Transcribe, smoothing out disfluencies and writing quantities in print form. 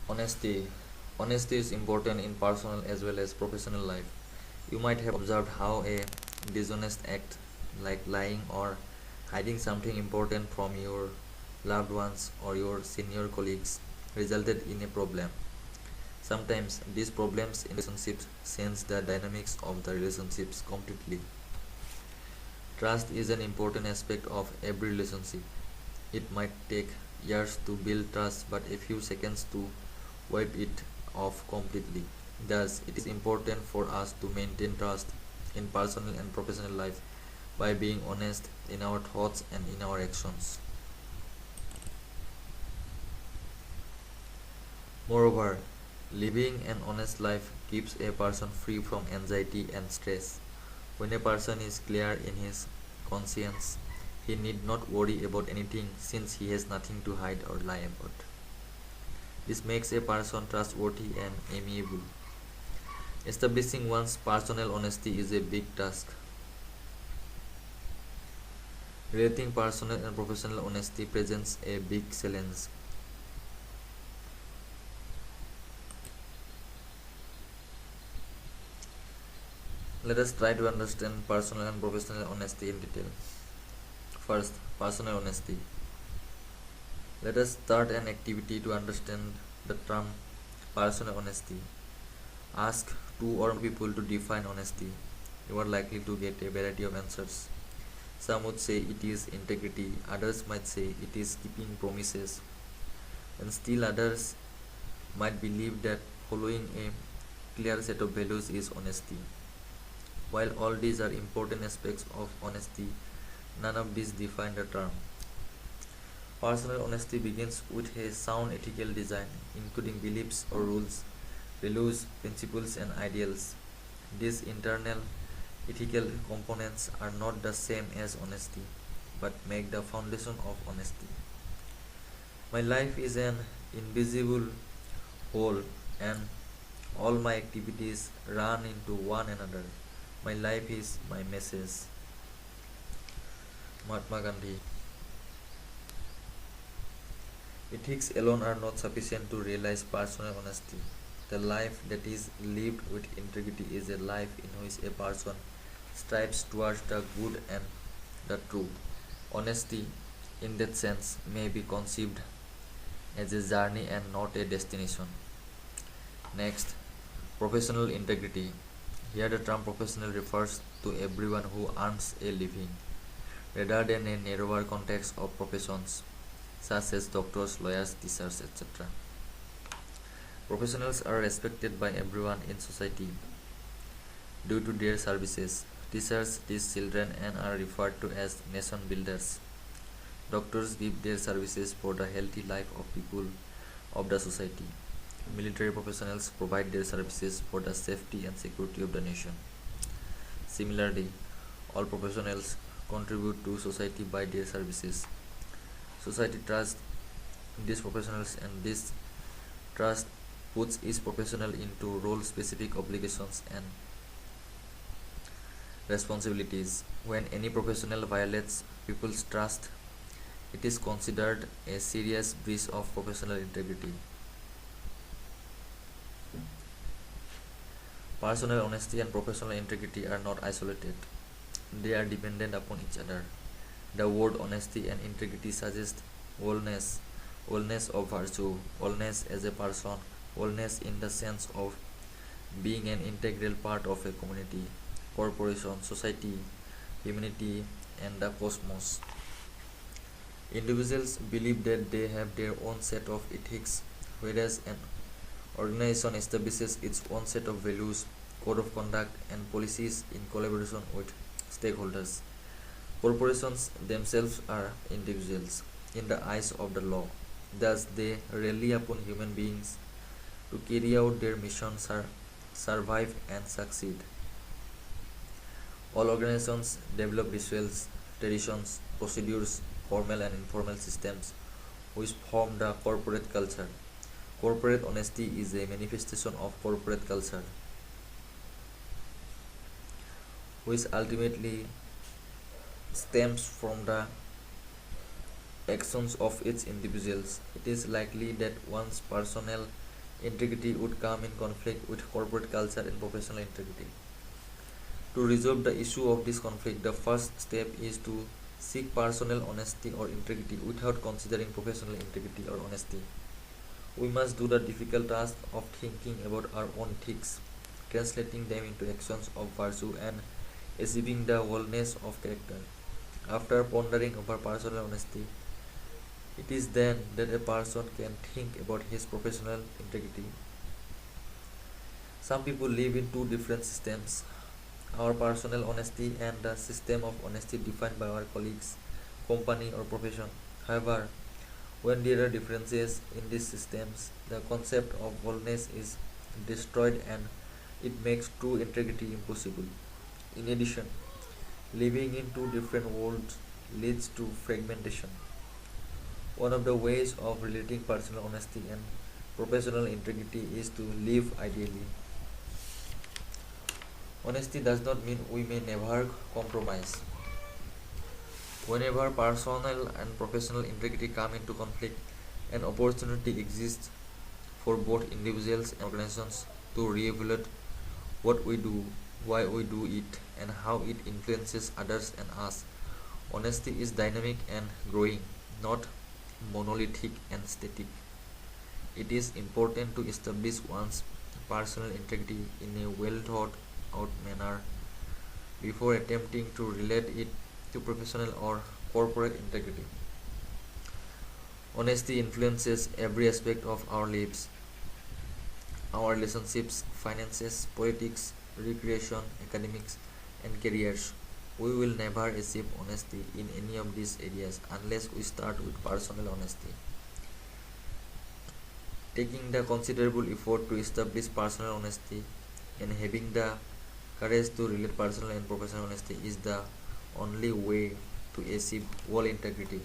Honesty. Honesty is important in personal as well as professional life. You might have observed how a dishonest act, like lying or hiding something important from your loved ones or your senior colleagues, resulted in a problem. Sometimes these problems in relationships change the dynamics of the relationships completely. Trust is an important aspect of every relationship. It might take years to build trust but a few seconds to wipe it off completely. Thus, it is important for us to maintain trust in personal and professional life by being honest in our thoughts and in our actions. Moreover, living an honest life keeps a person free from anxiety and stress. When a person is clear in his conscience, he need not worry about anything since he has nothing to hide or lie about. This makes a person trustworthy and amiable. Establishing one's personal honesty is a big task. Relating personal and professional honesty presents a big challenge. Let us try to understand personal and professional honesty in detail. First, personal honesty. Let us start an activity to understand the term personal honesty. Ask two or more people to define honesty. You are likely to get a variety of answers. Some would say it is integrity, others might say it is keeping promises, and still others might believe that following a clear set of values is honesty. While all these are important aspects of honesty, none of these define the term. Personal honesty begins with a sound ethical design, including beliefs or rules, values, principles, and ideals. These internal ethical components are not the same as honesty, but make the foundation of honesty. My life is an invisible whole, and all my activities run into one another. My life is my message. Mahatma Gandhi. Ethics alone are not sufficient to realize personal honesty. The life that is lived with integrity is a life in which a person strives towards the good and the true. Honesty, in that sense, may be conceived as a journey and not a destination. Next, professional integrity. Here, the term professional refers to everyone who earns a living, rather than a narrower context of professions such as doctors, lawyers, teachers, etc. Professionals are respected by everyone in society due to their services. Teachers teach children and are referred to as nation builders. Doctors give their services for the healthy life of people of the society. Military professionals provide their services for the safety and security of the nation. Similarly, all professionals contribute to society by their services. Society trusts these professionals, and this trust puts each professional into role specific obligations and responsibilities. When any professional violates people's trust, it is considered a serious breach of professional integrity. Personal honesty and professional integrity are not isolated, they are dependent upon each other. The word honesty and integrity suggest wholeness, wholeness of virtue, wholeness as a person, wholeness in the sense of being an integral part of a community, corporation, society, humanity, and the cosmos. Individuals believe that they have their own set of ethics, whereas an organization establishes its own set of values, code of conduct, and policies in collaboration with stakeholders. Corporations themselves are individuals in the eyes of the law. Thus, they rely upon human beings to carry out their mission, survive, and succeed. All organizations develop rituals, traditions, procedures, formal and informal systems which form the corporate culture. Corporate honesty is a manifestation of corporate culture, which ultimately stems from the actions of each individuals. It is likely that one's personal integrity would come in conflict with corporate culture and professional integrity. To resolve the issue of this conflict, the first step is to seek personal honesty or integrity without considering professional integrity or honesty. We must do the difficult task of thinking about our own ethics, translating them into actions of virtue, and achieving the wholeness of character. After pondering over personal honesty, it is then that a person can think about his professional integrity. Some people live in two different systems, our personal honesty and the system of honesty defined by our colleagues, company, or profession. However, when there are differences in these systems, the concept of wholeness is destroyed and it makes true integrity impossible. In addition, living in two different worlds leads to fragmentation. One of the ways of relating personal honesty and professional integrity is to live ideally. Honesty does not mean we may never compromise. Whenever personal and professional integrity come into conflict, an opportunity exists for both individuals and organizations to reevaluate what we do, why we do it, and how it influences others and us. Honesty is dynamic and growing, not monolithic and static. It is important to establish one's personal integrity in a well thought out manner before attempting to relate it to professional or corporate integrity. Honesty influences every aspect of our lives, our relationships, finances, politics, recreation, academics, and careers. We will never achieve honesty in any of these areas unless we start with personal honesty. Taking the considerable effort to establish personal honesty and having the courage to relate personal and professional honesty is the only way to achieve whole integrity.